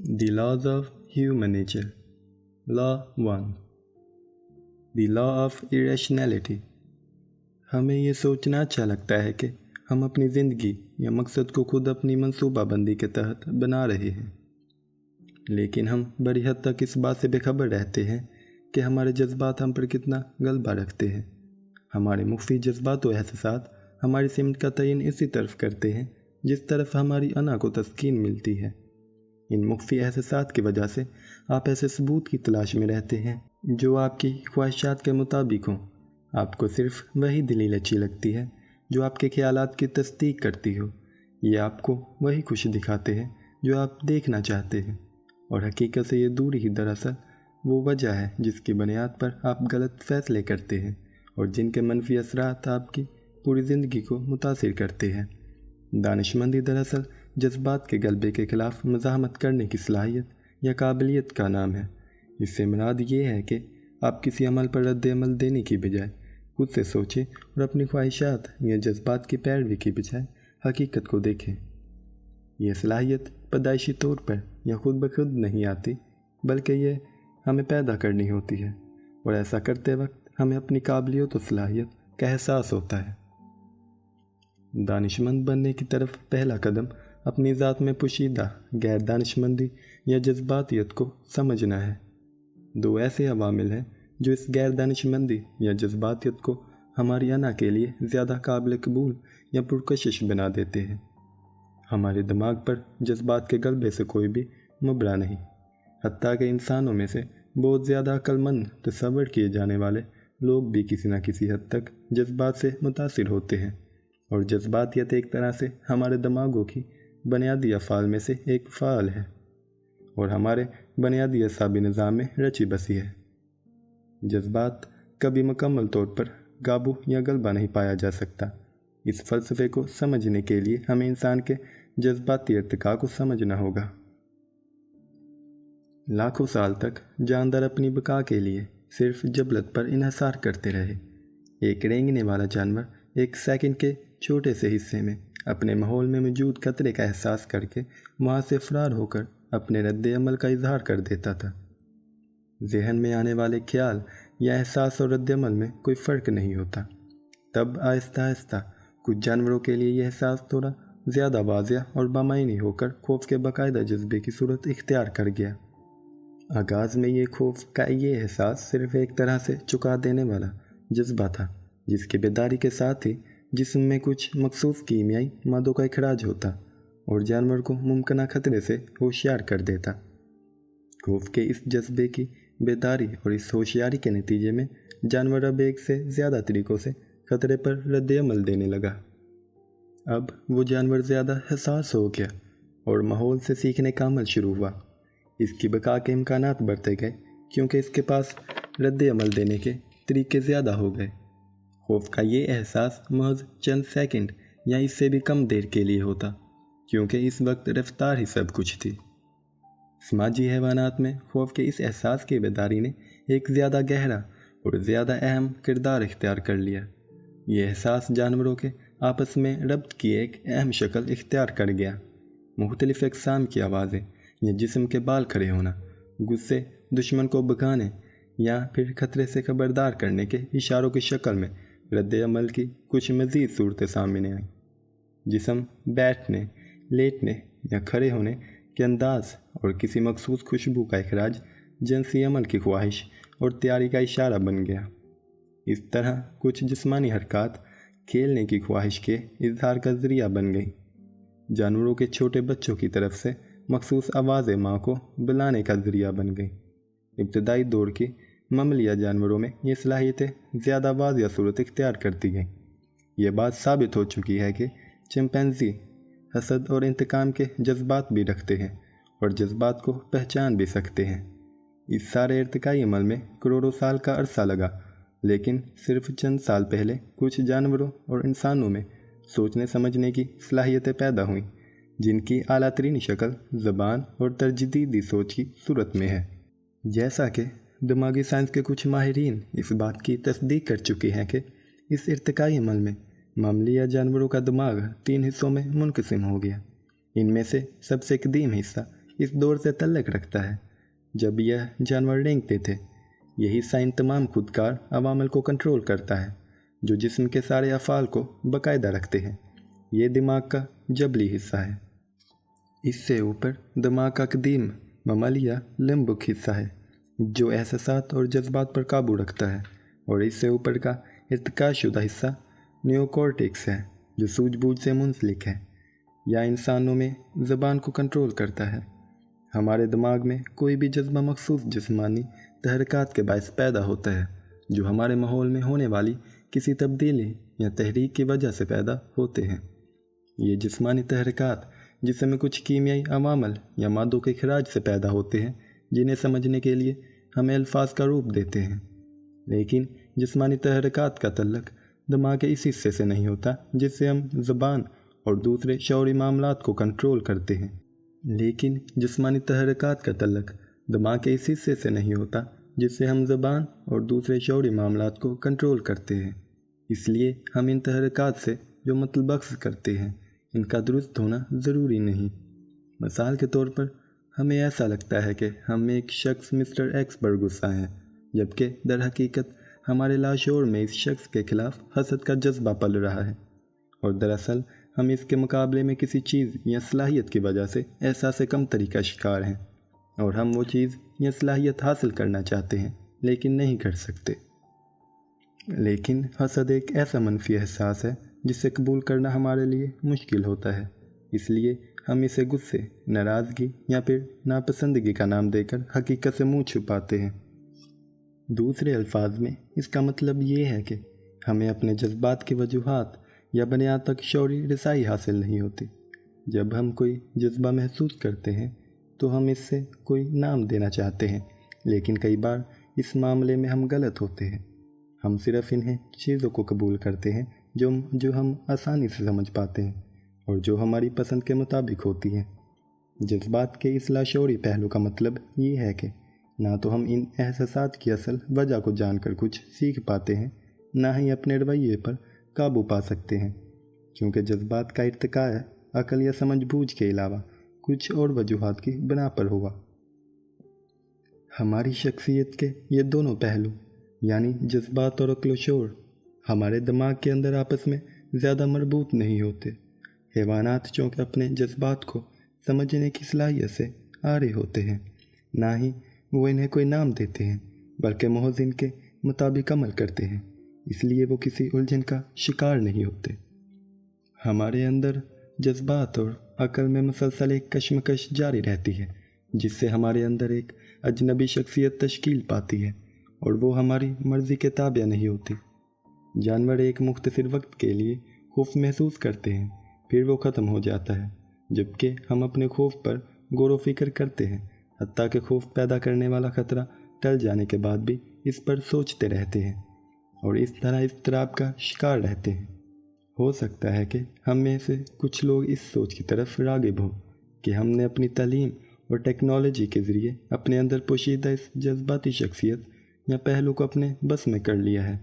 The Laws of Human Nature. Law 1. The Law of Irrationality. हमें ये सोचना अच्छा लगता है कि हम अपनी ज़िंदगी या मकसद को खुद अपनी मंसूबाबंदी के तहत बना रहे हैं, लेकिन हम बड़ी हद तक इस बात से बेखबर रहते हैं कि हमारे जज्बात हम पर कितना गलबा रखते हैं। हमारे मुख्फी जज्बात व एहसासात हमारी सिमत का तयन इसी तरफ करते हैं जिस तरफ हमारी अना को तस्कीन मिलती है। इन मुख्फी एहसासात की वजह से आप ऐसे सबूत की तलाश में रहते हैं जो आपकी ख्वाहिशात के मुताबिक हों। आपको सिर्फ वही दलील अच्छी लगती है जो आपके ख्यालात की तस्दीक करती हो। ये आपको वही खुशी दिखाते हैं जो आप देखना चाहते हैं, और हकीकत से ये दूरी ही दरअसल वो वजह है जिसकी बुनियाद पर आप गलत फ़ैसले करते हैं और जिनके मनफी असरात आपकी पूरी ज़िंदगी को मुतासिर करते हैं। दानिशमंदी दरअसल जज्बात के गलबे के ख़िलाफ़ मज़ाहमत करने की सलाहियत या काबिलियत का नाम है। इससे मुराद ये है कि आप किसी अमल पर रद्द अमल देने की बजाय खुद से सोचें और अपनी ख्वाहिशात या जज्बात की पैरवी की बजाय हकीकत को देखें। यह सलाहियत पैदाइशी तौर पर या खुद ब खुद नहीं आती, बल्कि ये हमें पैदा करनी होती है, और ऐसा करते वक्त हमें अपनी काबिलियत और सलाहियत का एहसास होता है। दानिशमंद बनने की तरफ पहला कदम अपनी ज़ात में पोशीदा गैर दानिशमंदी या जज्बातियत को समझना है। दो ऐसे अवामिल हैं जो इस गैर दानिशमंदी या जज्बातियत को हमारी अना के लिए ज़्यादा काबिल कबूल या पुरकशिश बना देते हैं। हमारे दिमाग पर जज्बात के गलबे से कोई भी मुबरा नहीं, हत्ता कि इंसानों में से बहुत ज़्यादा अक्लमंद तस्वर किए जाने वाले लोग भी किसी न किसी हद तक जज्बात से मुतासिर होते हैं, और जज्बातियत एक तरह से हमारे दिमागों की बुनियादी अफ़ाल में से एक फ़ाल है और हमारे बुनियादी असाबी निज़ाम में रची बसी है। जज्बात कभी मुकम्मल तौर पर काबू या गलबा नहीं पाया जा सकता। इस फ़लसफ़े को समझने के लिए हमें इंसान के जज्बाती इर्तिका को समझना होगा। लाखों साल तक जानदार अपनी बका के लिए सिर्फ जबलत पर इन्हसार करते रहे। एक रेंगने वाला जानवर एक सेकंड के छोटे से हिस्से में अपने माहौल में मौजूद खतरे का एहसास करके वहाँ से फ़रार होकर अपने रद्द अमल का इजहार कर देता था। जहन में आने वाले ख्याल या एहसास और रद्द अमल में कोई फ़र्क नहीं होता। तब आहिस्ता आहिस्ता कुछ जानवरों के लिए यह एहसास थोड़ा ज़्यादा वाज़िया और बामायनी होकर खौफ के बाकायदा जज्बे की सूरत इख्तियार कर गया। आगाज़ में ये खौफ का ये एहसास सिर्फ एक तरह से चुका देने वाला जज्बा था, जिसकी बेदारी के साथ ही जिस्म में कुछ मखसूस कीमियाई मादों का इखराज होता और जानवर को मुमकिन खतरे से होशियार कर देता। खौफ के इस जज्बे की बेदारी और इस होशियारी के नतीजे में जानवर अब एक से ज़्यादा तरीक़ों से खतरे पर रद्द अमल देने लगा। अब वो जानवर ज़्यादा हसास हो गया और माहौल से सीखने का अमल शुरू हुआ। इसकी बका के इम्कानात बढ़ते गए क्योंकि इसके पास रद्द अमल देने के तरीके ज़्यादा हो गए। खौफ का ये एहसास महज चंद सेकंड या इससे भी कम देर के लिए होता, क्योंकि इस वक्त रफ्तार ही सब कुछ थी। समाजी हैवानात में खौफ के इस एहसास की बेदारी ने एक ज़्यादा गहरा और ज़्यादा अहम किरदार इख्तियार कर लिया। ये एहसास जानवरों के आपस में रब्त की एक अहम शक्ल इख्तियार कर गया। मुख्तलिफ़ अक़साम की आवाज़ें या जिस्म के बाल खड़े होना, गुस्से, दुश्मन को भगाने या फिर खतरे से खबरदार करने के इशारों की शक्ल में रद्द अमल की कुछ मज़ीद सूरतें सामने आईं। जिस्म बैठने, लेटने या खड़े होने के अंदाज़ और किसी मखसूस खुशबू का इखराज जिनसी अमल की ख्वाहिश और तैयारी का इशारा बन गया। इस तरह कुछ जिस्मानी हरकत खेलने की ख्वाहिश के इजहार का ज़रिया बन गई। जानवरों के छोटे बच्चों की तरफ से मखसूस आवाज़ें माँ को बुलाने का ज़रिया बन गई। इब्तदाई दौर की ममलिया जानवरों में ये सलाहियतें ज़्यादा वाज़िया सूरत इख्तियार करती गईं। ये बात साबित हो चुकी है कि चिंपैंजी हसद और इंतकाम के जज्बात भी रखते हैं और जज्बात को पहचान भी सकते हैं। इस सारे इर्तिकाई अमल में करोड़ों साल का अरसा लगा, लेकिन सिर्फ चंद साल पहले कुछ जानवरों और इंसानों में सोचने समझने की सलाहियतें पैदा हुईं, जिनकी आला तरीन शक्ल ज़बान और तरजीदी सोच की सूरत में है। जैसा कि दिमागी साइंस के कुछ माहिरीन इस बात की तस्दीक कर चुके हैं कि इस इर्तिकाई अमल में मामलिया जानवरों का दिमाग 3 हिस्सों में मुनक़सिम हो गया। इनमें से सबसे कदीम हिस्सा इस दौर से तल्लक रखता है जब यह जानवर रेंगते थे। यही साइन तमाम खुदकार अवामल को कंट्रोल करता है जो जिस्म के सारे अफ़ाल को बाकायदा रखते हैं। ये दिमाग का जबली हिस्सा है। इससे ऊपर दिमाग का कदीम ममालिया लिम्बिक हिस्सा है जो एहसासात और जज्बात पर काबू रखता है, और इससे ऊपर का इर्तिकाशुदा हिस्सा नियोकॉर्टेक्स है जो सूझबूझ से मुंसलिक है या इंसानों में ज़बान को कंट्रोल करता है। हमारे दिमाग में कोई भी जज्बा मखसूस जिस्मानी तहरकात के बायस पैदा होता है जो हमारे माहौल में होने वाली किसी तब्दीली या तहरीक की वजह से पैदा होते हैं। ये जिस्मानी तहरकात जिसमें कुछ कीमियाई अवामल या मादों के खराज से पैदा होते हैं जिन्हें समझने के लिए हमें अल्फाज का रूप देते हैं। लेकिन जिस्मानी तहरकात का तल्लक दिमाग के इस हिस्से से नहीं होता जिससे हम ज़बान और दूसरे शौरी मामलात को कंट्रोल करते हैं। लेकिन जिस्मानी तहरकात का तल्लक दिमाग के इस हिस्से से नहीं होता जिससे हम ज़बान और दूसरे शौरी मामलात को कंट्रोल करते हैं। इसलिए हम इन तहरकात से जो मतलब अक्स करते हैं इनका दुरुस्त होना ज़रूरी नहीं। मिसाल के तौर पर हमें ऐसा लगता है कि हम एक शख्स मिस्टर एक्स पर गुस्सा हैं, जबकि दर हकीकत हमारे लाशोर में इस शख्स के खिलाफ हसद का जज्बा पल रहा है, और दरअसल हम इसके मुकाबले में किसी चीज़ या सलाहियत की वजह से एहसास कमतरी का शिकार हैं, और हम वो चीज़ या सलाहियत हासिल करना चाहते हैं लेकिन नहीं कर सकते। लेकिन हसद एक ऐसा मनफी एहसास है जिसे कबूल करना हमारे लिए मुश्किल होता है, इसलिए हम इसे गुस्से, नाराज़गी या फिर नापसंदगी का नाम देकर हकीकत से मुँह छुपाते हैं। दूसरे अल्फाज में इसका मतलब ये है कि हमें अपने जज्बात की वजूहात या बुनियाद तक शौरी रसाई हासिल नहीं होती। जब हम कोई जज्बा महसूस करते हैं तो हम इससे कोई नाम देना चाहते हैं, लेकिन कई बार इस मामले में हम गलत होते हैं। हम सिर्फ इन्हें चीज़ों को कबूल करते हैं जो हम आसानी से समझ पाते हैं और जो हमारी पसंद के मुताबिक होती हैं। जज्बात के इस लाशौरी पहलू का मतलब ये है कि ना तो हम इन एहसासात की असल वजह को जानकर कुछ सीख पाते हैं, ना ही अपने रवैये पर काबू पा सकते हैं, क्योंकि जज्बात का इर्तिका अकल या समझबूझ के अलावा कुछ और वजूहात की बिना पर हुआ। हमारी शख्सियत के ये दोनों पहलू यानी जज्बात और अक्ल व शऊर हमारे दिमाग के अंदर आपस में ज़्यादा मरबूत नहीं होते। हैवानात चूँकि अपने जज्बात को समझने की सलाहियत से आरे होते हैं, ना ही वो इन्हें कोई नाम देते हैं, बल्कि महज इनके मुताबिक अमल करते हैं, इसलिए वो किसी उलझन का शिकार नहीं होते। हमारे अंदर जज्बात और अकल में मुसलसल एक कशमकश जारी रहती है जिससे हमारे अंदर एक अजनबी शख्सियत तश्कील पाती है और वो हमारी मर्ज़ी के ताबे नहीं होती। जानवर एक मुख्तसर वक्त के लिए खौफ महसूस करते हैं, फिर वो ख़त्म हो जाता है, जबकि हम अपने खौफ पर गौर व फिक्र करते हैं, हत्ता कि खौफ पैदा करने वाला ख़तरा टल जाने के बाद भी इस पर सोचते रहते हैं और इस तरह इज़्तिराब का शिकार रहते हैं। हो सकता है कि हम में से कुछ लोग इस सोच की तरफ राग़िब हों कि हमने अपनी तालीम और टेक्नोलॉजी के ज़रिए अपने अंदर पोशीदा इस जज्बाती शख्सियत या पहलू को अपने बस में कर लिया है,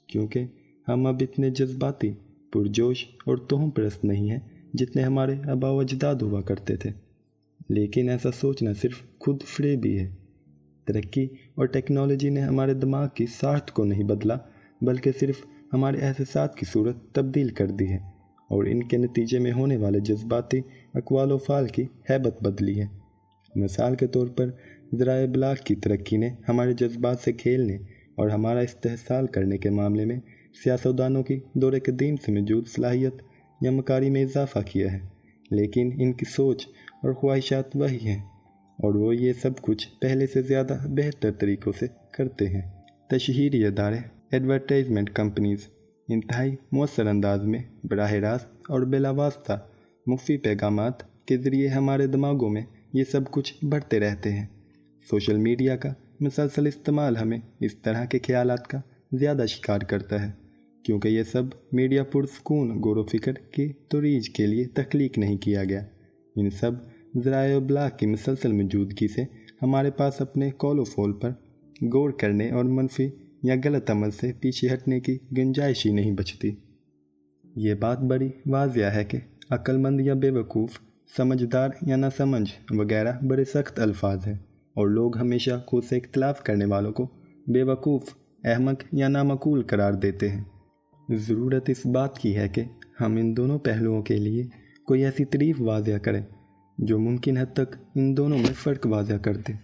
क्योंकि हम अब इतने जज्बाती, पुरजोश और तोहम परस्त नहीं हैं जितने हमारे आबा व अजदाद हुआ करते थे। लेकिन ऐसा सोचना सिर्फ खुद फ़रेबी है। तरक्की और टेक्नोलॉजी ने हमारे दिमाग की साख्त को नहीं बदला, बल्कि सिर्फ हमारे एहसासात की सूरत तब्दील कर दी है और इनके नतीजे में होने वाले जज्बाती अक़वाल व फ़ाल की हैबत बदली है। मिसाल के तौर पर ज़राए इब्लाग़ की तरक्की ने हमारे जज्बात से खेलने और हमारा इस्तेहसाल करने के मामले में सियासतदानों की दौरे कदीम से मौजूद सलाहियत या मकारी में इजाफ़ा किया है, लेकिन इनकी सोच और ख्वाहिशात वही हैं और वो ये सब कुछ पहले से ज़्यादा बेहतर तरीक़ों से करते हैं। तशहीरी अदारे, एडवर्टाइजमेंट कंपनीज़ इंतहाई मौसर अंदाज में बराह रास्त और बिलावास्ता मुख्फी पैगामात के ज़रिए हमारे दिमागों में ये सब कुछ बढ़ते रहते हैं। सोशल मीडिया का मुसलसल इस्तेमाल हमें इस तरह के ख्यालात का ज़्यादा शिकार करता है, क्योंकि ये सब मीडिया पुरसकून गौर व फिक्र की तरीज के लिए तख्लीक नहीं किया गया। इन सब ज़राए इब्लाग़ की मुसलसल मौजूदगी से हमारे पास अपने कौल व फ़ौल पर गौर करने और मनफी या गलत अमल से पीछे हटने की गुंजाइश ही नहीं बचती। ये बात बड़ी वाज़िया है कि अक्लमंद या बेवकूफ़ समझदार या नासमझ वगैरह बड़े सख्त अल्फाज हैं, और लोग हमेशा खुद से इख्तलाफ करने वालों को बेवकूफ़, अहमक या नामकूल करार देते हैं। ज़रूरत इस बात की है कि हम इन दोनों पहलुओं के लिए कोई ऐसी तारीफ़ वाज़ह करें जो मुमकिन हद तक इन दोनों में फ़र्क वाज़ह कर दे।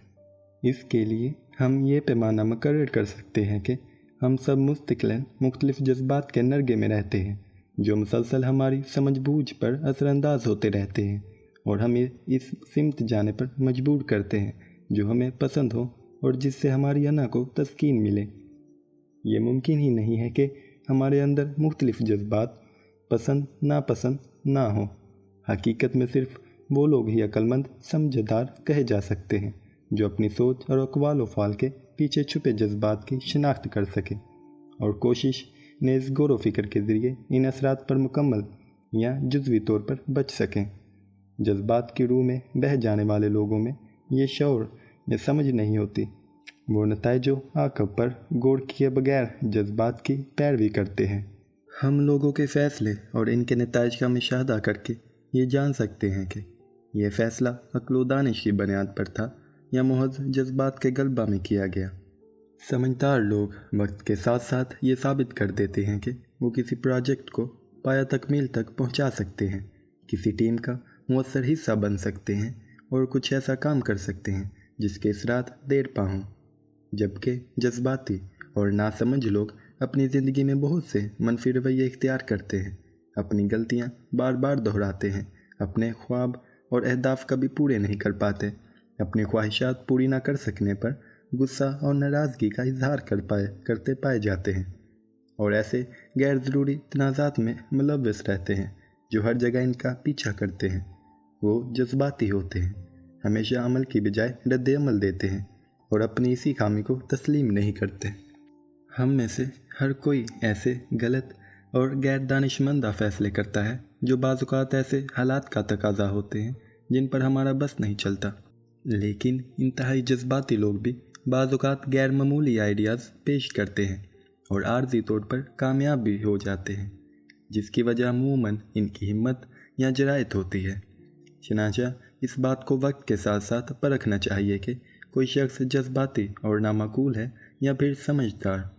इसके लिए हम ये पैमाना मुकर्रर कर सकते हैं कि हम सब मुस्तकिलन मुख्तलिफ़ जज्बात के नरगे में रहते हैं जो मुसलसल हमारी समझ बूझ पर असरअंदाज होते रहते हैं और हमें इस सिमत जाने पर मजबूर करते हैं जो हमें पसंद हो और जिससे हमारी अना को तस्कीन मिले। ये मुमकिन ही नहीं है कि हमारे अंदर मुख्तलिफ़ जज्बात पसंद नापसंद ना हो। हकीकत में सिर्फ़ वो लोग ही अक्लमंद समझदार कहे जा सकते हैं जो अपनी सोच और अक़वाल व फ़ाल के पीछे छुपे जज्बात की शिनाख्त कर सकें और कोशिश नेज़ गौर व फ़िक्र के ज़रिए इन असरात पर मुकम्मल या जुज़वी तौर पर बच सकें। जज्बात की रूह में बह जाने वाले लोगों में ये शऊर या समझ नहीं होती। वो नताइजो आक़िब पर गौर किए बगैर जज्बात की पैरवी करते हैं। हम लोगों के फ़ैसले और इनके नताइज का मुशाहदा करके ये जान सकते हैं कि यह फ़ैसला अक्ल व दानिश की बुनियाद पर था या महज जज्बात के गलबा में किया गया। समझदार लोग वक्त के साथ साथ ये साबित कर देते हैं कि वो किसी प्रोजेक्ट को पाया तकमील तक पहुंचा सकते हैं, किसी टीम का मुअस्सर हिस्सा बन सकते हैं और कुछ ऐसा काम कर सकते हैं जिसके असरात देर पा हों। जबकि जज्बाती और नासमझ लोग अपनी ज़िंदगी में बहुत से मनफी रवैये इख्तियार करते हैं, अपनी गलतियाँ बार बार दोहराते हैं, अपने ख्वाब और अहदाफ कभी पूरे नहीं कर पाते, अपनी ख्वाहिशात पूरी ना कर सकने पर गुस्सा और नाराज़गी का इजहार करते पाए जाते हैं और ऐसे गैर ज़रूरी तनाज़ात में मुलव्वस रहते हैं जो हर जगह इनका पीछा करते हैं। वो जज्बाती होते हैं, हमेशा अमल की बजाय रद्द अमल देते हैं और अपनी इसी खामी को तस्लीम नहीं करते। हम में से हर कोई ऐसे गलत और गैर दानिशमंदा फ़ैसले करता है जो बाज़ औक़ात ऐसे हालात का तकाज़ा होते हैं जिन पर हमारा बस नहीं चलता। लेकिन इंतहाई जज्बाती लोग भी बाज़ औक़ात गैर मामूली आइडियाज़ पेश करते हैं और आर्जी तौर पर कामयाब भी हो जाते हैं, जिसकी वजह अमूमन इनकी हिम्मत या जरायत होती है। चनाचा इस बात को वक्त के साथ साथ परखना चाहिए कि कोई शख्स जज्बाती और नामाकूल है या फिर समझदार।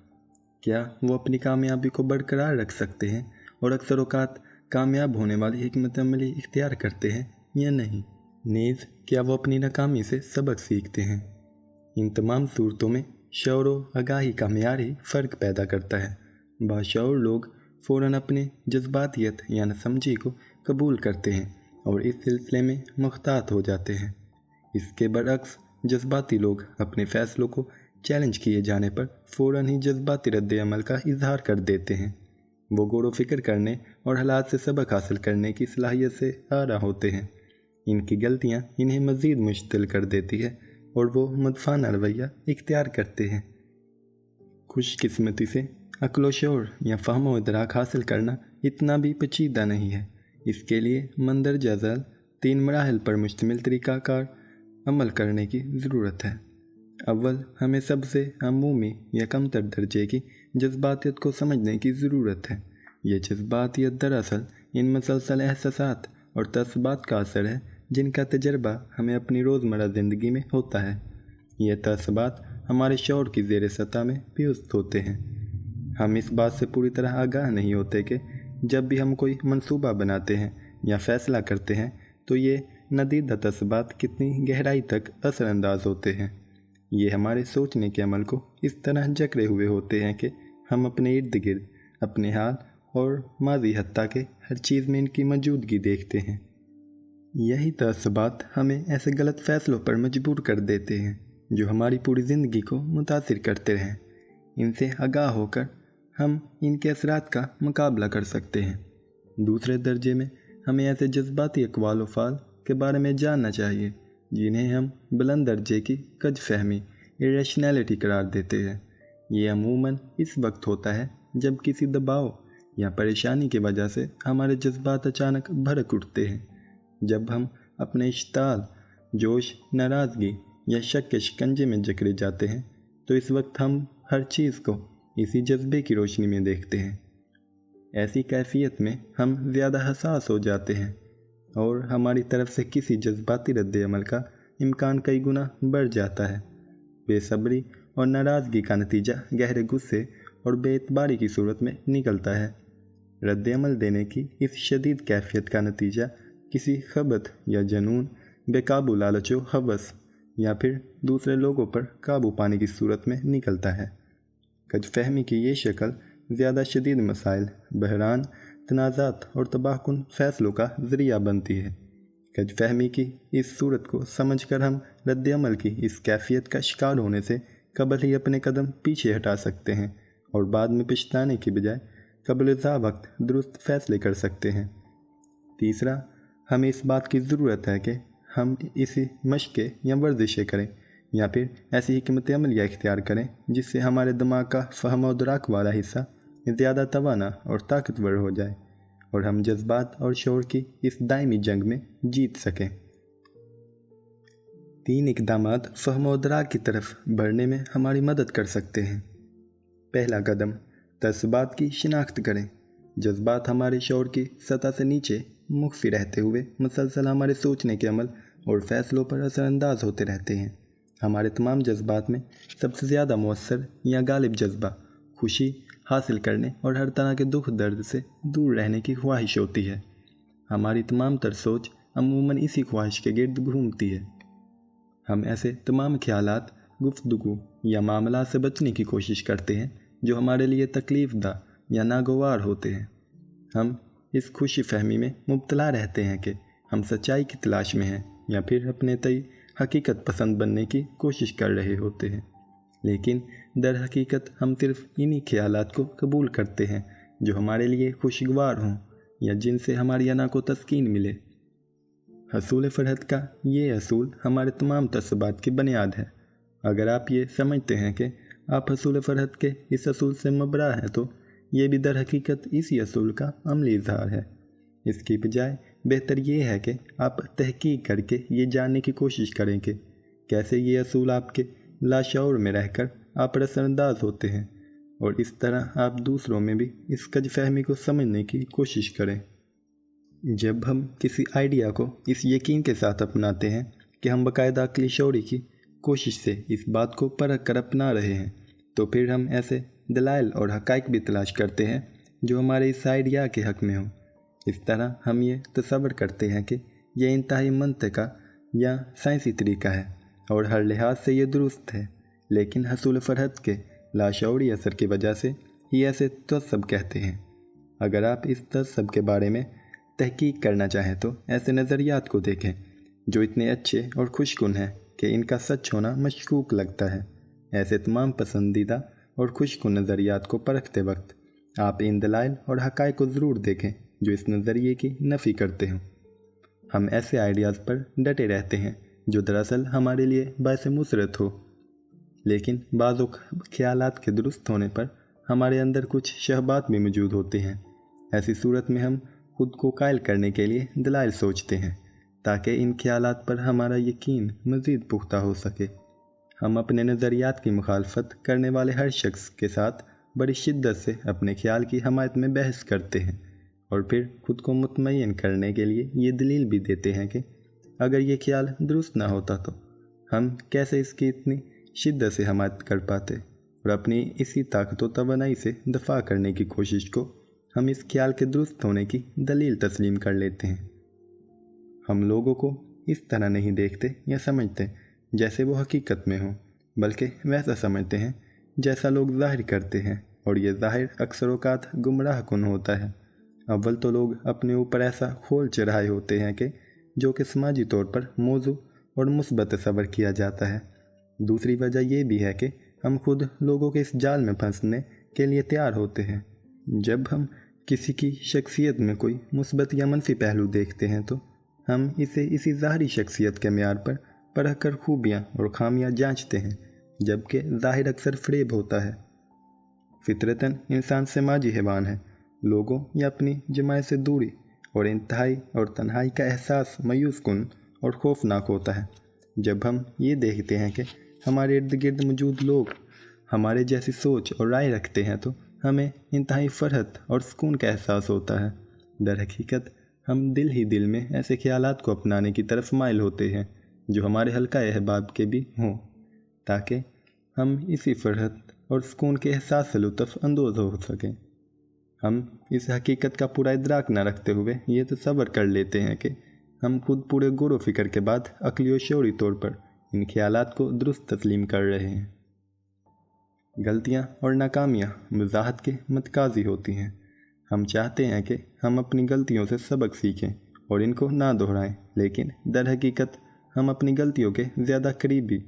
क्या वो अपनी कामयाबी को बरकरार रख सकते हैं और अक्सर औक़ात कामयाब होने वाली हिकमत अमली इख्तियार करते हैं या नहीं। नेज़ क्या वो अपनी नाकामी से सबक सीखते हैं। इन तमाम सूरतों में शऊर व आगाही का मेयार ही फ़र्क पैदा करता है। बाशऊर लोग फ़ौरन अपने जज्बातियत या नासमझी को कबूल करते हैं और इस सिलसिले में मुख्तात हो जाते हैं। इसके बरअक्स जज्बाती लोग अपने फ़ैसलों को चैलेंज किए जाने पर फ़ौरन ही जज्बाती रद्द अमल का इजहार कर देते हैं। वो गौर व फ़िक्र करने और हालात से सबक हासिल करने की सलाहियत से आरा होते हैं। इनकी गलतियाँ इन्हें मज़ीद मुश्तिल कर देती है और वो मदफाना रवैया इख्तियार करते हैं। खुशकिस्मती से अक्ल व शऊर या फ़हम व इदराक हासिल करना इतना भी पेचीदा नहीं है। इसके लिए मंदरजा ज़ैल 3 मराहिल पर मुश्तमिल तरीक़ाकार अमल करने की ज़रूरत है। अव्वल, हमें सबसे अमूमी या कमतर दर्जे की जज्बातियत को समझने की ज़रूरत है। यह जज्बातियत दरअसल इन मुसलसल एहसासात और तसबात का असर है जिनका तजर्बा हमें अपनी रोज़मर्रा ज़िंदगी में होता है। यह तसबात हमारे शऊर की ज़ेर सतह में पियुस्त होते हैं। हम इस बात से पूरी तरह आगाह नहीं होते कि जब भी हम कोई मंसूबा बनाते हैं या फ़ैसला करते हैं तो ये नदीदा तसबात कितनी गहराई तक असरअंदाज होते हैं। ये हमारे सोचने के अमल को इस तरह जकड़े हुए होते हैं कि हम अपने इर्द गिर्द, अपने हाल और माजी हत्ता के हर चीज़ में इनकी मौजूदगी देखते हैं। यही तसबात हमें ऐसे गलत फ़ैसलों पर मजबूर कर देते हैं जो हमारी पूरी ज़िंदगी को मुतासिर करते हैं। इनसे आगाह होकर हम इनके असरात का मुकाबला कर सकते हैं। दूसरे दर्जे में हमें ऐसे जज्बाती अक़वाल व फ़ाल के बारे में जानना चाहिए जिन्हें हम बुलंद दर्जे की कज फहमी इरेशनैलिटी करार देते हैं। ये अमूमन इस वक्त होता है जब किसी दबाव या परेशानी की वजह से हमारे जज्बात अचानक भड़क उठते हैं। जब हम अपने इश्ताल, जोश, नाराज़गी या शक के शिकंजे में जकड़े जाते हैं तो इस वक्त हम हर चीज़ को इसी जज्बे की रोशनी में देखते हैं। ऐसी कैफियत में हम ज़्यादा हसास हो जाते हैं और हमारी तरफ से किसी जज्बाती रद्द अमल का इम्कान कई गुना बढ़ जाता है। बेसब्री और नाराज़गी का नतीजा गहरे गुस्से और बेएतबारी की सूरत में निकलता है। रद्द अमल देने की इस शदीद कैफियत का नतीजा किसी खबत या जनून, बेकाबू लालच व हवस या फिर दूसरे लोगों पर काबू पाने की सूरत में निकलता है। गजफहमी की ये शक्ल ज़्यादा शदीद मसाइल, बहरान, तनाज़ात और तबाहकुन फ़ैसलों का ज़रिया बनती है। गजफहमी की इस सूरत को समझकर हम रद्द अमल की इस कैफियत का शिकार होने से कबल ही अपने कदम पीछे हटा सकते हैं और बाद में पछताने की बजाय कबल-ए वक्त दुरुस्त फ़ैसले कर सकते हैं। तीसरा, हमें इस बात की ज़रूरत है कि हम इसी मशक़ें या वर्जिशें करें या फिर ऐसी हिकमत अमलिया इख्तियार करें जिससे हमारे दिमाग का फ़हम और दराक वाला हिस्सा ज़्यादा तवाना और ताकतवर हो जाए और हम जज्बात और शौर की इस दायमी जंग में जीत सकें। 3 इक़दामात फ़हम और दराक की तरफ बढ़ने में हमारी मदद कर सकते हैं। पहला कदम, तस्बात की शिनाख्त करें। जज्बात हमारे शौर की सतह से नीचे मुख्फी रहते हुए मुसलसल हमारे सोचने के अमल और फ़ैसलों पर असरअंदाज होते रहते हैं। हमारे तमाम जज्बात में सबसे ज़्यादा मौसर या गालिब जज्बा खुशी हासिल करने और हर तरह के दुख दर्द से दूर रहने की ख्वाहिश होती है। हमारी तमाम तर सोच अमूमन इसी ख्वाहिश के गिर्द घूमती है। हम ऐसे तमाम ख्यालात, गुफ्तगू या मामलात से बचने की कोशिश करते हैं जो हमारे लिए तकलीफ़दा या नागवार होते हैं। हम इस खुशी फहमी में मुब्तला रहते हैं कि हम सच्चाई की तलाश में हैं या फिर अपने तय हकीकत पसंद बनने की कोशिश कर रहे होते हैं, लेकिन दर हकीकत हम सिर्फ इन्हीं ख्यालात को कबूल करते हैं जो हमारे लिए खुशगवार हों या जिनसे हमारी अना को तस्कीन मिले। हसूल फ़रहत का ये असूल हमारे तमाम तस्बात की बुनियाद है। अगर आप ये समझते हैं कि आप हसूल फ़रहत के इस असूल से मबरा हैं तो ये भी दर हकीकत इसी असूल का अमली इजहार है। इसकी बजाय बेहतर ये है कि आप तहकीक करके ये जानने की कोशिश करें कि कैसे ये असूल आपके लाशऊर में रहकर आप पर असरअंदाज होते हैं और इस तरह आप दूसरों में भी इस गजफहमी को समझने की कोशिश करें। जब हम किसी आइडिया को इस यकीन के साथ अपनाते हैं कि हम बाकायदा अक्ली शौरी की कोशिश से इस बात को परख कर अपना रहे हैं, तो फिर हम ऐसे दलाइल और हक़ाइक़ भी तलाश करते हैं जो हमारे इस आइडिया के हक़ में हों। इस तरह हम ये तसव्वुर करते हैं कि यह इंतहाई मंतक़ा या साइंसी तरीका है और हर लिहाज से ये दुरुस्त है, लेकिन हसूल फ़रहत के लाशऊरी असर की वजह से ही ऐसे तसव्वुर कहते हैं। अगर आप इस तसव्वुर के बारे में तहकीक करना चाहें तो ऐसे नज़रियात को देखें जो इतने अच्छे और खुशकुन हैं कि इनका सच होना मशकूक लगता है। ऐसे तमाम पसंदीदा और खुशकुन नज़रियात को परखते वक्त आप इन दलाइल और हक़ाइक़ को ज़रूर देखें जो इस नज़रिए की नफ़ी करते हों। हम ऐसे आइडियाज़ पर डटे रहते हैं जो दरअसल हमारे लिए बायस मुसरत हो, लेकिन बाज़ ख्यालात के दुरुस्त होने पर हमारे अंदर कुछ शहबात भी मौजूद होते हैं। ऐसी सूरत में हम खुद को कायल करने के लिए दलाइल सोचते हैं ताकि इन ख्यालात पर हमारा यकीन मज़ीद पुख्ता हो सके। हम अपने नज़रियात की मुखालफत करने वाले हर शख्स के साथ बड़ी शिद्दत से अपने ख्याल की हमायत में बहस करते हैं और फिर खुद को मुतमय्यन करने के लिए ये दलील भी देते हैं कि अगर ये ख्याल दुरुस्त ना होता तो हम कैसे इसकी इतनी शिद्दत से हमायत कर पाते, और अपनी इसी ताकत व तवानाई से दफ़ा करने की कोशिश को हम इस ख्याल के दुरुस्त होने की दलील तस्लीम कर लेते हैं। हम लोगों को इस तरह नहीं देखते या समझते जैसे वो हकीकत में हों, बल्कि वैसा समझते हैं जैसा लोग ज़ाहिर करते हैं, और ये ज़ाहिर अक्सर औक़ात गुमराह कुन होता है। अव्वल तो लोग अपने ऊपर ऐसा खोल चढ़ाए होते हैं कि जो कि समाजी तौर पर मौजू और मुस्बत तस्वर किया जाता है। दूसरी वजह यह भी है कि हम खुद लोगों के इस जाल में फंसने के लिए तैयार होते हैं। जब हम किसी की शख्सियत में कोई मुस्बत या मनफी पहलू देखते हैं तो हम इसे इसी ज़ाहरी शख्सियत के म्यार पर परख कर खूबियाँ और खामियाँ जांचते हैं, जबकि ज़ाहिर अक्सर फ़रेब होता है। फितरतन इंसान समाजी हैवान है। लोगों या अपनी जमात से दूरी और इंतहाई और तन्हाई का एहसास मायूस कुन और खौफनाक होता है। जब हम ये देखते हैं कि हमारे इर्द गिर्द मौजूद लोग हमारे जैसी सोच और राय रखते हैं तो हमें इंतहाई फ़रहत और सुकून का एहसास होता है। दर हकीकत ہم دل ہی دل میں ایسے خیالات کو اپنانے کی طرف مائل ہوتے ہیں جو ہمارے حلقہ احباب کے بھی ہوں، تاکہ ہم اسی فرحت اور سکون کے احساس سے لطف اندوز ہو سکیں۔ ہم اس حقیقت کا پورا ادراک نہ رکھتے ہوئے یہ تصور کر لیتے ہیں کہ ہم خود پورے غور و فکر کے بعد عقلی و شعوری طور پر ان خیالات کو درست تسلیم کر رہے ہیں۔ غلطیاں اور ناکامیاں وضاحت کے متقاضی ہوتی ہیں۔ ہم چاہتے ہیں کہ ہم اپنی غلطیوں سے سبق سیکھیں اور ان کو نہ دہرائیں، لیکن در حقیقت ہم اپنی غلطیوں کے زیادہ قریبی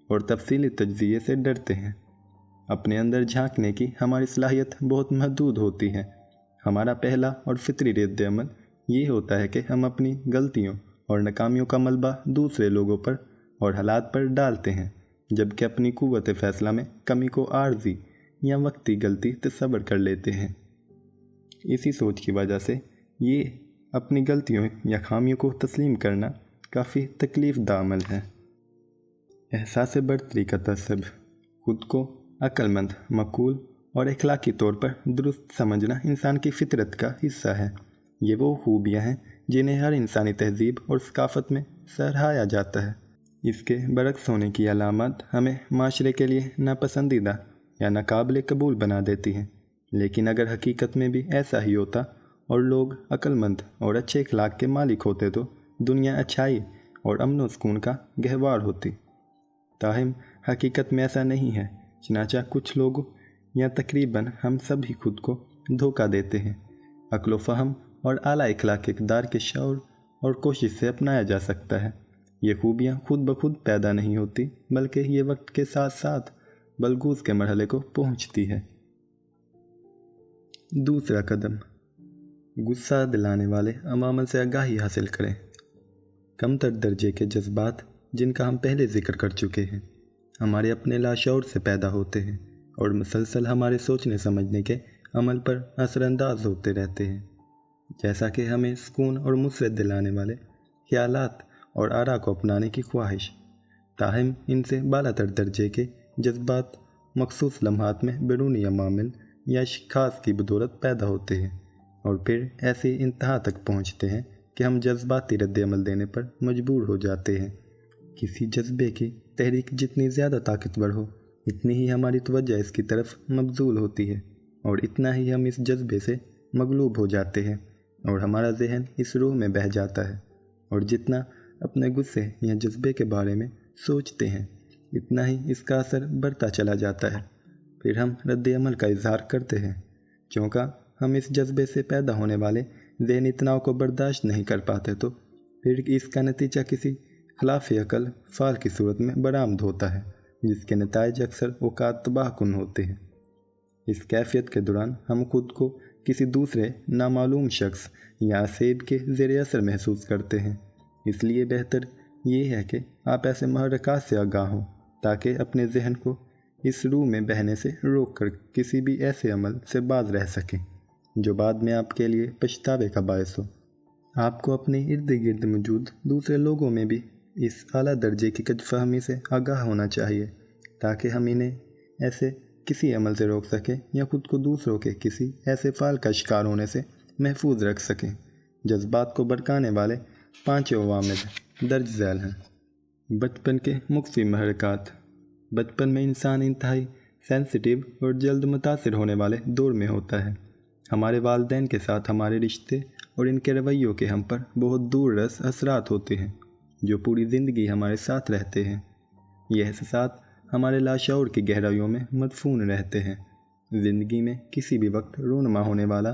اور تفصیلی تجزیے سے ڈرتے ہیں۔ اپنے اندر جھانکنے کی ہماری صلاحیت بہت محدود ہوتی ہے۔ ہمارا پہلا اور فطری رد عمل یہ ہوتا ہے کہ ہم اپنی غلطیوں اور ناکامیوں کا ملبہ دوسرے لوگوں پر اور حالات پر ڈالتے ہیں، جبکہ اپنی قوت فیصلہ میں کمی کو عارضی یا وقتی غلطی تصور کر لیتے ہیں۔ اسی سوچ کی وجہ سے یہ اپنی غلطیوں یا خامیوں کو تسلیم کرنا کافی تکلیف دہ عمل ہے۔ احساس برتری کا تصب خود کو عقل مند، معقول اور اخلاقی طور پر درست سمجھنا انسان کی فطرت کا حصہ ہے۔ یہ وہ خوبیاں ہیں جنہیں ہر انسانی تہذیب اور ثقافت میں سراہا جاتا ہے۔ اس کے برعکس ہونے کی علامات ہمیں معاشرے کے لیے ناپسندیدہ یا ناقابل قبول بنا دیتی ہیں، لیکن اگر حقیقت میں بھی ایسا ہی ہوتا اور لوگ عقل مند اور اچھے اخلاق کے مالک ہوتے تو دنیا اچھائی اور امن و سکون کا گہوار ہوتی۔ تاہم حقیقت میں ایسا نہیں ہے، چنانچہ کچھ لوگ یا تقریباً ہم سب ہی خود کو دھوکہ دیتے ہیں۔ عقل و فہم اور اعلیٰ اخلاق اقدار کے شعور اور کوشش سے اپنایا جا سکتا ہے۔ یہ خوبیاں خود بخود پیدا نہیں ہوتی، بلکہ یہ وقت کے ساتھ ساتھ بلغوث کے مرحلے کو پہنچتی ہے۔ دوسرا قدم، غصہ دلانے والے عوامل سے آگاہی حاصل کریں۔ کم تر درجے کے جذبات جن کا ہم پہلے ذکر کر چکے ہیں ہمارے اپنے لاشعور سے پیدا ہوتے ہیں اور مسلسل ہمارے سوچنے سمجھنے کے عمل پر اثر انداز ہوتے رہتے ہیں۔ جیسا کہ ہمیں سکون اور مسرت دلانے والے خیالات اور آراء کو اپنانے کی خواہش، تاہم ان سے بالا تر درجے کے جذبات مخصوص لمحات میں بیرونی عوامل یا اشخاص کی بدولت پیدا ہوتے ہیں اور پھر ایسی انتہا تک پہنچتے ہیں کہ ہم جذباتی رد عمل دینے پر مجبور ہو جاتے ہیں۔ کسی جذبے کی تحریک جتنی زیادہ طاقتور ہو، اتنی ہی ہماری توجہ اس کی طرف مبذول ہوتی ہے اور اتنا ہی ہم اس جذبے سے مغلوب ہو جاتے ہیں اور ہمارا ذہن اس روح میں بہہ جاتا ہے، اور جتنا اپنے غصے یا جذبے کے بارے میں سوچتے ہیں اتنا ہی اس کا اثر بڑھتا چلا جاتا ہے۔ پھر ہم رد عمل کا اظہار کرتے ہیں، چونکہ ہم اس جذبے سے پیدا ہونے والے ذہنی تناؤ کو برداشت نہیں کر پاتے، تو پھر اس کا نتیجہ کسی خلاف عقل فعل کی صورت میں برآمد ہوتا ہے، جس کے نتائج اکثر اوقات تباہ کن ہوتے ہیں۔ اس کیفیت کے دوران ہم خود کو کسی دوسرے نامعلوم شخص یا اسیب کے زیر اثر محسوس کرتے ہیں۔ اس لیے بہتر یہ ہے کہ آپ ایسے محرکات سے آگاہ ہوں تاکہ اپنے ذہن کو اس روح میں بہنے سے روک کر کسی بھی ایسے عمل سے باز رہ سکیں جو بعد میں آپ کے لیے پچھتاوے کا باعث ہو۔ آپ کو اپنے ارد گرد موجود دوسرے لوگوں میں بھی اس اعلیٰ درجے کی غلط فہمی سے آگاہ ہونا چاہیے تاکہ ہم انہیں ایسے کسی عمل سے روک سکیں یا خود کو دوسروں کے کسی ایسے فعل کا شکار ہونے سے محفوظ رکھ سکیں۔ جذبات کو بھڑکانے والے 5 عوامل درج ذیل ہیں۔ بچپن کے مخفی محرکات۔ بچپن میں انسان انتہائی سینسٹیو اور جلد متاثر ہونے والے دور میں ہوتا ہے۔ ہمارے والدین کے ساتھ ہمارے رشتے اور ان کے رویوں کے ہم پر بہت دور رس اثرات ہوتے ہیں جو پوری زندگی ہمارے ساتھ رہتے ہیں۔ یہ احساسات ہمارے لاشعور کی گہرائیوں میں مدفون رہتے ہیں۔ زندگی میں کسی بھی وقت رونما ہونے والا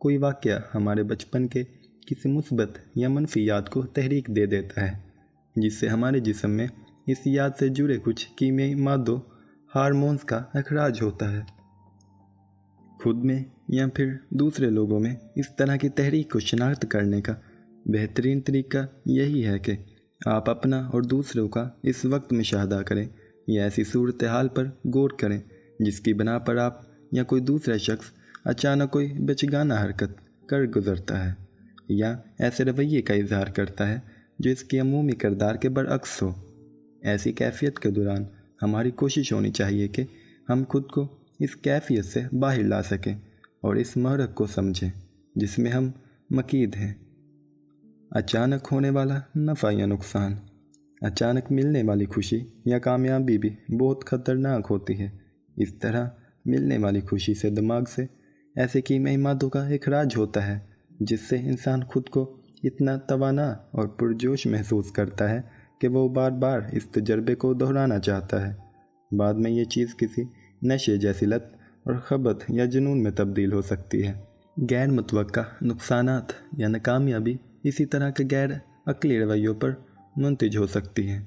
کوئی واقعہ ہمارے بچپن کے کسی مثبت یا منفی یاد کو تحریک دے دیتا ہے، جس سے ہمارے جسم میں اس یاد سے جڑے کچھ کیمیائی مادوں ہارمونز کا اخراج ہوتا ہے۔ خود میں یا پھر دوسرے لوگوں میں اس طرح کی تحریک کو شناخت کرنے کا بہترین طریقہ یہی ہے کہ آپ اپنا اور دوسروں کا اس وقت مشاہدہ کریں یا ایسی صورتحال پر غور کریں جس کی بنا پر آپ یا کوئی دوسرا شخص اچانک کوئی بچگانہ حرکت کر گزرتا ہے یا ایسے رویے کا اظہار کرتا ہے جو اس کی عمومی کردار کے برعکس ہو۔ ایسی کیفیت کے دوران ہماری کوشش ہونی چاہیے کہ ہم خود کو اس کیفیت سے باہر لا سکیں اور اس محرک کو سمجھیں جس میں ہم مقید ہیں۔ अचानक होने वाला नफ़ा या नुकसान। अचानक मिलने वाली खुशी या कामयाबी भी बहुत खतरनाक होती है। इस तरह मिलने वाली खुशी से दिमाग से ऐसे कीमती मादों का इखराज होता है जिससे इंसान खुद को इतना तवाना और पुरजोश महसूस करता है कि वो बार बार इस तजर्बे को दोहराना चाहता है। बाद में ये चीज़ किसी नशे जैसी लत और खबत या जुनून में तब्दील हो सकती है। गैर मुतवक्का नुकसानात या नाकामयाबी इसी तरह के गैर अक्ली रवैयों पर मुंतज हो सकती है।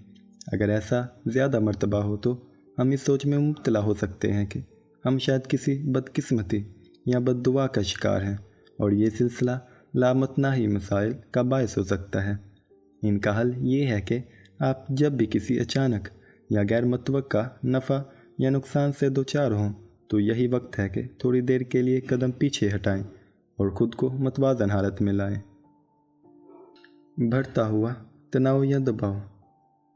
अगर ऐसा ज़्यादा मर्तबा हो तो हम इस सोच में मुब्तला हो सकते हैं कि हम शायद किसी बदकिस्मती या बद्दुआ का शिकार हैं और ये सिलसिला लामतनाही मसाइल का बायस हो सकता है। इनका हल ये है कि आप जब भी किसी अचानक या गैर मुतवक्का नफ़ा या नुकसान से दो चार हों तो यही वक्त है कि थोड़ी देर के लिए कदम पीछे हटाएं और ख़ुद को मतवाज़न हालत में लाएं। बढ़ता हुआ तनाव या दबाव।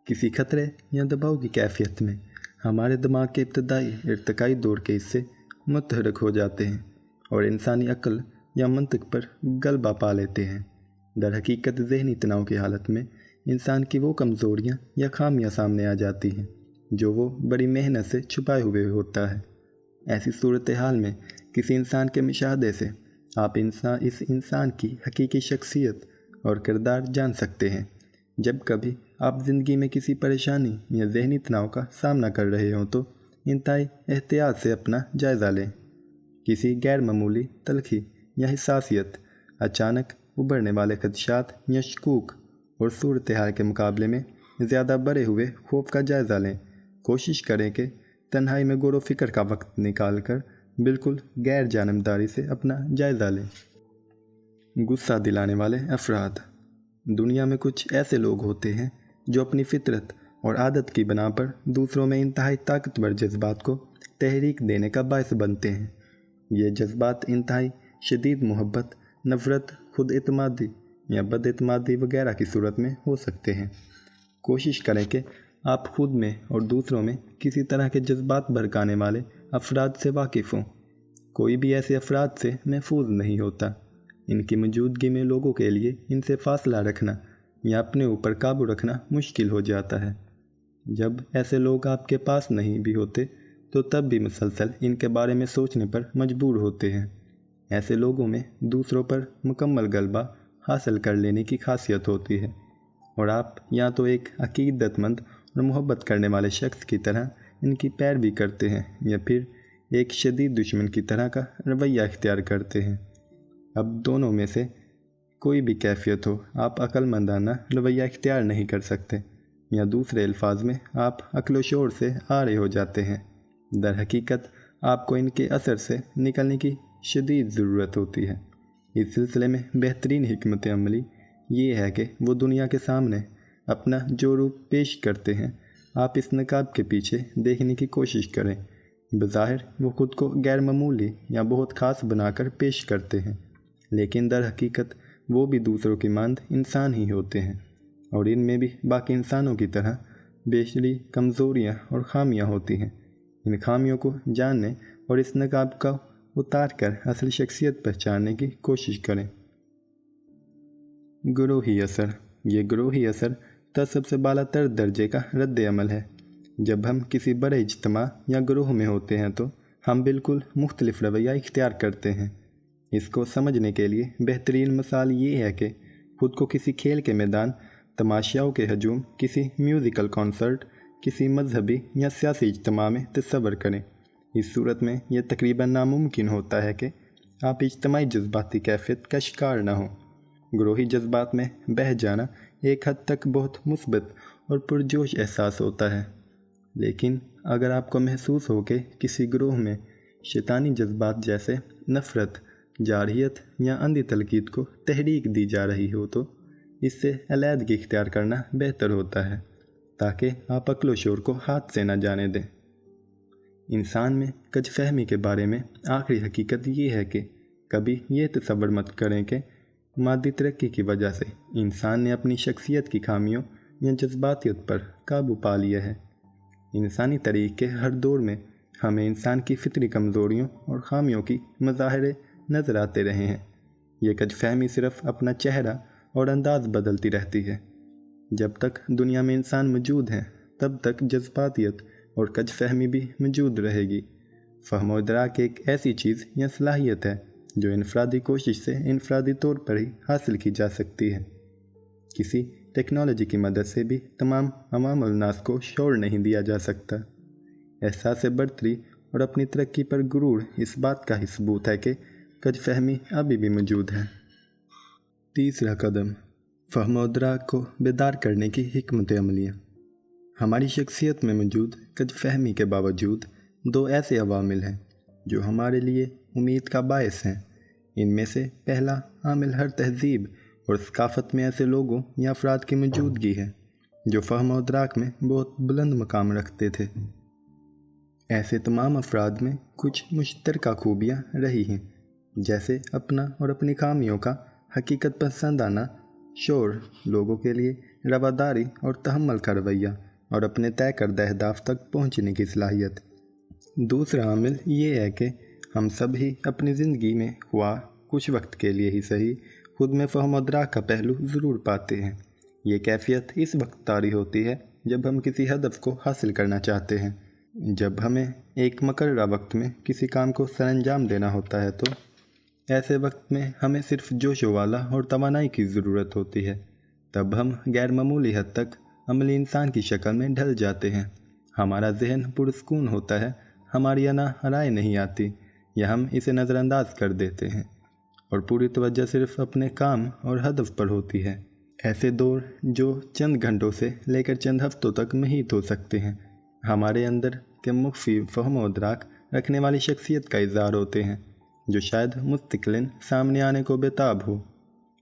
किसी खतरे या दबाव की कैफियत में हमारे दिमाग के इब्तदाई इर्तिकाई दौर के हिस्से मुतहरक हो जाते हैं और इंसानी अक्ल या मंतिक पर गलबा पा लेते हैं। दर हकीकत ज़हनी तनाव की हालत में इंसान की वो कमज़ोरियाँ या खामियाँ सामने आ जाती हैं जो वो बड़ी मेहनत से छुपाए हुए होता है। ऐसी सूरत हाल में किसी इंसान के मुशाहदे से आप इस इंसान की हकीकी शख्सियत और किरदार जान सकते हैं। जब कभी आप ज़िंदगी में किसी परेशानी या ज़हनी तनाव का सामना कर रहे हों तो इंतहाई एहतियात से अपना जायज़ा लें। किसी गैर मामूली तलखी या हिसासियत, अचानक उभरने वाले खदशात या शकूक और सूरत हाल के मुकाबले में ज़्यादा बढ़े हुए खौफ का जायज़ा लें। कोशिश करें कि तन्हाई में गौर व फिक्र का वक्त निकाल कर बिल्कुल गैर जानबदारी से अपना जायज़ा लें। गुस्सा दिलाने वाले अफराद। दुनिया में कुछ ऐसे लोग होते हैं जो अपनी फितरत और आदत की बिना पर दूसरों में इंतहाई ताकतवर जज्बात को तहरीक देने का बायस बनते हैं। ये जज्बात इंतहाई शदीद मोहब्बत, नफ़रत, खुद एतमादी या बद एतमादी वगैरह की सूरत में हो सकते हैं। कोशिश करें कि आप खुद में और दूसरों में किसी तरह के जज्बात भड़काने वाले अफराद से वाकिफ़ हों। कोई भी ऐसे अफराद से महफूज नहीं होता। इनकी मौजूदगी में लोगों के लिए इनसे फासला रखना या अपने ऊपर काबू रखना मुश्किल हो जाता है। जब ऐसे लोग आपके पास नहीं भी होते तो तब भी मुसलसल इनके बारे में सोचने पर मजबूर होते हैं। ऐसे लोगों में दूसरों पर मुकम्मल गलबा हासिल कर लेने की खासियत होती है और आप या तो एक अकीदतमंद और मोहब्बत करने वाले शख्स की तरह इनकी पैरवी करते हैं या फिर एक शदीद दुश्मन की तरह का रवैया इख्तियार करते हैं। अब दोनों में से कोई भी कैफियत हो, आप अक्लमंदाना रवैया इख्तियार नहीं कर सकते या दूसरे अल्फाज में आप अक्लो शोर से आरे हो जाते हैं। दर हकीकत आपको इनके असर से निकलने की शदीद ज़रूरत होती है। इस सिलसिले में बेहतरीन हिकमत अमली ये है कि वो दुनिया के सामने अपना जो रूप पेश करते हैं आप इस नकाब के पीछे देखने की कोशिश करें। बज़ाहिर वो ख़ुद को गैर मामूली या बहुत ख़ास बनाकर पेश करते हैं, लेकिन दर हकीकत वो भी दूसरों की मानद इंसान ही होते हैं और इनमें भी बाकी इंसानों की तरह बेशरी कमज़ोरियाँ और ख़ामियाँ होती हैं। इन ख़ामियों को जानने और इस नकाब का उतार कर असल शख्सियत पहचानने की कोशिश करें। ग्रोही असर। ये ग्रोही असर तसब से बालातर दर्जे का रद्द अमल है। जब हम किसी बड़े इज्तिमा या ग्रोह में होते हैं तो हम बिल्कुल मुख्तलिफ रवैया इख्तियार करते हैं। इसको समझने के लिए बेहतरीन मिसाल ये है कि खुद को किसी खेल के मैदान, तमाशाओं के हजूम, किसी म्यूज़िकल कॉन्सर्ट, किसी मजहबी या सियासी इज्तिमा में तस्वर करें। इस सूरत में यह तकरीबन नामुमकिन होता है कि आप इज्तिमाई जज्बाती कैफियत का शिकार ना हों। ग्रोही जज्बात में बह जाना एक हद तक बहुत मुस्बत और पुरजोश एहसास होता है, लेकिन अगर आपको महसूस हो कि किसी ग्रोह में शैतानी जज्बात जैसे नफ़रत, जारहियत या अंधी तलकीद को तहरीक दी जा रही हो तो इससे अलहदगी इख्तियार करना बेहतर होता है ताकि आप अक्लो शोर को हाथ से न जाने दें। इंसान में कज फहमी के बारे में आखिरी हकीकत ये है कि कभी ये तसव्वुर मत करें कि मादी तरक्की की वजह से इंसान ने अपनी शख्सियत की खामियों या जज्बातियत पर काबू पा लिया है। इंसानी तारीख़ के हर दौर में हमें इंसान की फितरी कमज़ोरियों और खामियों की मज़ाहिरे नज़र आते रहे हैं। ये कज फहमी सिर्फ़ अपना चेहरा और अंदाज बदलती रहती है। जब तक दुनिया में इंसान मौजूद हैं तब तक जज्बातियत और कज फहमी भी मौजूद रहेगी। फ़हम व इदराक एक ऐसी चीज़ या सलाहियत है जो इनफरादी कोशिश से इनफरादी तौर पर ही हासिल की जा सकती है। किसी टेक्नोलॉजी की मदद से भी तमाम अवाम उल नास को शौर नहीं दिया जा सकता। एहसास बरतरी और अपनी तरक्की पर गुरूर इस बात का ही सबूत है कि कज फहमी अभी भी मौजूद है। तीसरा कदम, फ़हम व इदराक को बेदार करने की हिकमत अमलियाँ। हमारी शख्सियत में मौजूद कज फहमी के बावजूद दो ऐसे अवामिल हैं जो हमारे लिए उम्मीद का बायस हैं। इनमें से पहला आमिल हर तहजीब और सकाफ़त में ऐसे लोगों या अफराद की मौजूदगी है जो फ़हम व इदराक में बहुत बुलंद मकाम रखते थे। ऐसे तमाम अफराद में कुछ मुश्तरका खूबियाँ रही हैं, जैसे अपना और अपनी खामियों का हकीकत पसंदाना शौर, लोगों के लिए रवादारी और तहम्मुल का रवैया और अपने तय करदा अहदाफ तक पहुँचने की सलाहियत। दूसरा आमिल ये है कि हम सब ही अपनी ज़िंदगी में हुआ कुछ वक्त के लिए ही सही खुद में फ़हम व इदराक का पहलू ज़रूर पाते हैं। ये कैफियत इस वक्त तारी होती है जब हम किसी हदफ को हासिल करना चाहते हैं। जब हमें एक मुकर्ररा वक्त में किसी काम को सरअंजाम देना होता है तो ऐसे वक्त में हमें सिर्फ जोश वाला और तवानाई की ज़रूरत होती है। तब हम गैर मामूली हद तक अमली इंसान की शक्ल में ढल जाते हैं। हमारा जहन पुरस्कून होता है, हमारी अना राय नहीं आती या हम इसे नज़रअंदाज कर देते हैं और पूरी तवज्जो सिर्फ अपने काम और हदफ पर होती है। ऐसे दौर जो चंद घंटों से लेकर चंद हफ्तों तक महीत हो सकते हैं, हमारे अंदर के मुख्फी फ़हम व इदराक रखने वाली शख्सियत का इज़हार होते हैं जो शायद मुस्तकिलन सामने आने को बेताब हो।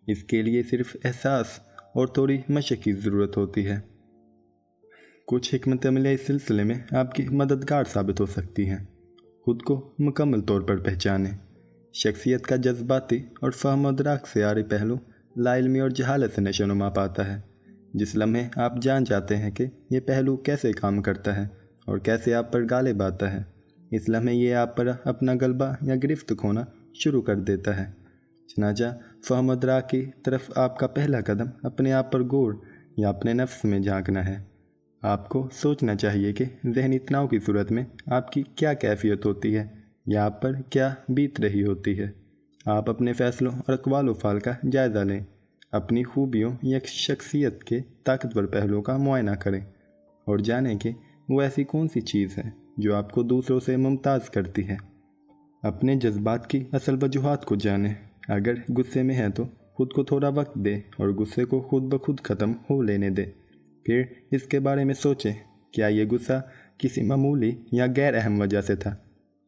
इसके लिए सिर्फ एहसास और थोड़ी मशक़ की ज़रूरत होती है। कुछ हिकमत अमलियाँ इस सिलसिले में आपकी मददगार साबित हो सकती हैं। खुद को मुकम्मल तौर पर पहचानें। शख्सियत का जज्बाती और फ़हम व इदराक से आरी पहलू लाइल्मी और जहालत से नशोनुमा पाता है। जिस लम्हे आप जान जाते हैं कि ये पहलू कैसे काम करता है और कैसे आप पर गालिब आता है, इस लम्हे ये आप पर अपना गलबा या गिरफ्त खोना शुरू कर देता है। चनाचा फ़हम व इदराक की तरफ आपका पहला कदम अपने आप पर गौर या अपने नफ्स में झांकना है। आपको सोचना चाहिए कि ज़हनी तनाव की सूरत में आपकी क्या कैफियत होती है या आप पर क्या बीत रही होती है। आप अपने फ़ैसलों और अक़वाल व फ़ाल का जायज़ा लें। अपनी खूबियों या शख्सियत के ताकतवर पहलुओं का मुआयना करें और जानें कि वो ऐसी कौन सी चीज़ है जो आपको दूसरों से मुमताज़ करती है। अपने जज्बात की असल वजूहात को जानें। अगर गुस्से में हैं तो खुद को थोड़ा वक्त दें और गुस्से को खुद ब खुद ख़त्म हो लेने दें। फिर इसके बारे में सोचें, क्या ये गुस्सा किसी मामूली या गैर अहम वजह से था।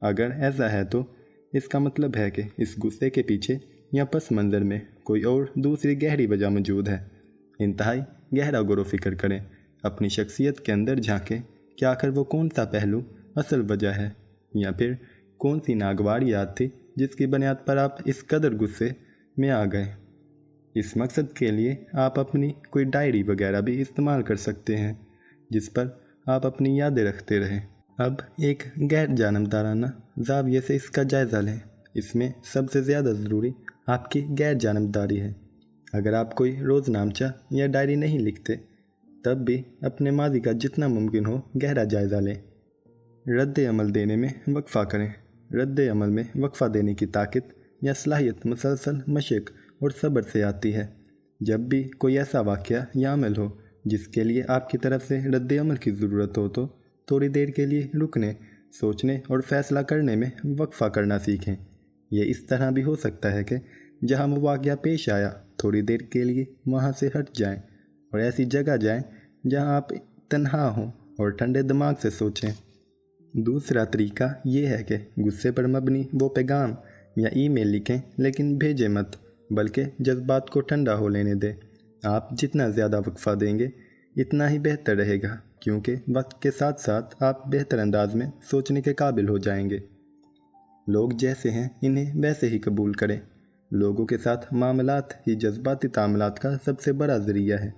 अगर ऐसा है तो इसका मतलब है कि इस गुस्से के पीछे या पस मंज़र में कोई और दूसरी गहरी वजह मौजूद है। इंतहाई गहरा गौर व फिक्र करें, अपनी शख्सियत के अंदर झांकें कि आखिर वो कौन सा पहलू असल वजह है या फिर कौन सी नागवार याद थी जिसकी बुनियाद पर आप इस कदर गुस्से में आ गए। इस मकसद के लिए आप अपनी कोई डायरी वगैरह भी इस्तेमाल कर सकते हैं जिस पर आप अपनी यादें रखते रहें। अब एक गैर जानबदाराना ज़ाविये से इसका जायज़ा लें। इसमें सबसे ज़्यादा ज़रूरी आपकी गैर जानबदारी है। अगर आप कोई रोज़नामचा या डायरी नहीं लिखते तब भी अपने माजी का जितना मुमकिन हो गहरा जायज़ा लें। रद्द अमल देने में वक्फ़ा करें। रद्द अमल में वक्फ़ा देने की ताकत या सलाहियत मुसलसल मशक़ और सब्र से आती है। जब भी कोई ऐसा वाक़या या अमल हो जिसके लिए आपकी तरफ से रद्द अमल की ज़रूरत हो तो थोड़ी देर के लिए रुकने, सोचने और फ़ैसला करने में वक्फ़ा करना सीखें। ये इस तरह भी हो सकता है कि जहाँ वो वाक़या पेश आया थोड़ी देर के लिए वहाँ से हट जाएं और ऐसी जगह जाएं जहाँ आप तन्हा हों और ठंडे दिमाग से सोचें। दूसरा तरीका ये है कि गुस्से पर मबनी वो पैगाम या ईमेल लिखें लेकिन भेजें मत, बल्कि जज्बात को ठंडा हो लेने दें। आप जितना ज़्यादा वक्फ़ा देंगे इतना ही बेहतर रहेगा, क्योंकि वक्त के साथ साथ आप बेहतर अंदाज में सोचने के काबिल हो जाएंगे। लोग जैसे हैं इन्हें वैसे ही कबूल करें। लोगों के साथ मामलात ही जज्बाती तामलात का सबसे बड़ा ज़रिया है,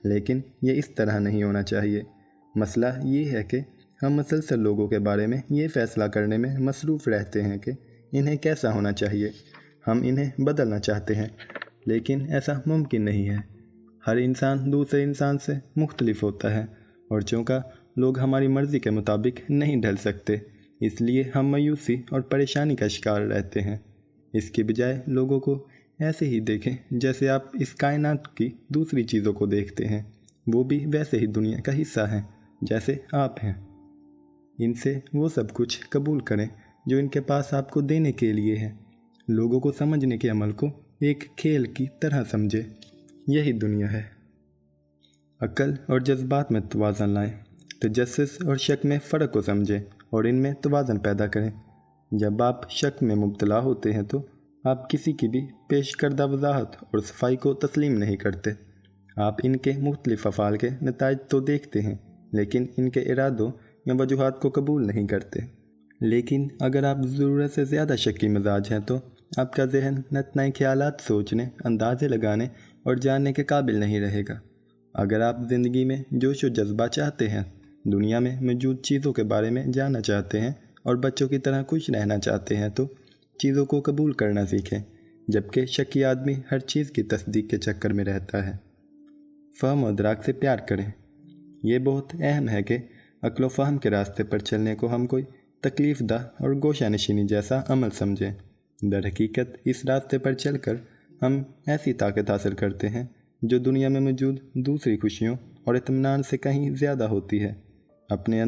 लेकिन ये इस तरह नहीं होना चाहिए। मसला ये है कि हम मुसलसल लोगों के बारे में ये फ़ैसला करने में मसरूफ़ रहते हैं कि इन्हें कैसा होना चाहिए। हम इन्हें बदलना चाहते हैं, لیکن ایسا ممکن نہیں ہے۔ ہر انسان دوسرے انسان سے مختلف ہوتا ہے، اور چونکہ لوگ ہماری مرضی کے مطابق نہیں ڈھل سکتے، اس لیے ہم مایوسی اور پریشانی کا شکار رہتے ہیں۔ اس کے بجائے لوگوں کو ایسے ہی دیکھیں جیسے آپ اس کائنات کی دوسری چیزوں کو دیکھتے ہیں۔ وہ بھی ویسے ہی دنیا کا حصہ ہیں جیسے آپ ہیں۔ ان سے وہ سب کچھ قبول کریں جو ان کے پاس آپ کو دینے کے لیے ہے۔ لوگوں کو سمجھنے کے عمل کو ایک کھیل کی طرح سمجھیں۔ یہی دنیا ہے۔ عقل اور جذبات میں توازن لائیں۔ تجسس اور شک میں فرق کو سمجھیں اور ان میں توازن پیدا کریں۔ جب آپ شک میں مبتلا ہوتے ہیں تو آپ کسی کی بھی پیش کردہ وضاحت اور صفائی کو تسلیم نہیں کرتے۔ آپ ان کے مختلف افعال کے نتائج تو دیکھتے ہیں، لیکن ان کے ارادوں یا وجوہات کو قبول نہیں کرتے۔ لیکن اگر آپ ضرورت سے زیادہ شکی مزاج ہیں تو آپ کا ذہن نئے خیالات سوچنے، اندازے لگانے اور جاننے کے قابل نہیں رہے گا۔ اگر آپ زندگی میں جوش و جذبہ چاہتے ہیں، دنیا میں موجود چیزوں کے بارے میں جاننا چاہتے ہیں اور بچوں کی طرح خوش رہنا چاہتے ہیں تو چیزوں کو قبول کرنا سیکھیں، جبکہ شکی آدمی ہر چیز کی تصدیق کے چکر میں رہتا ہے۔ فہم و ادراک سے پیار کریں۔ یہ بہت اہم ہے کہ عقل و فہم کے راستے پر چلنے کو ہم کوئی تکلیف دہ اور گوشہ نشینی جیسا عمل سمجھیں۔ در حقیقت اس راستے پر چل کر ہم ایسی طاقت حاصل کرتے ہیں جو دنیا میں موجود دوسری خوشیوں اور اطمینان سے کہیں زیادہ ہوتی ہے۔ اپنے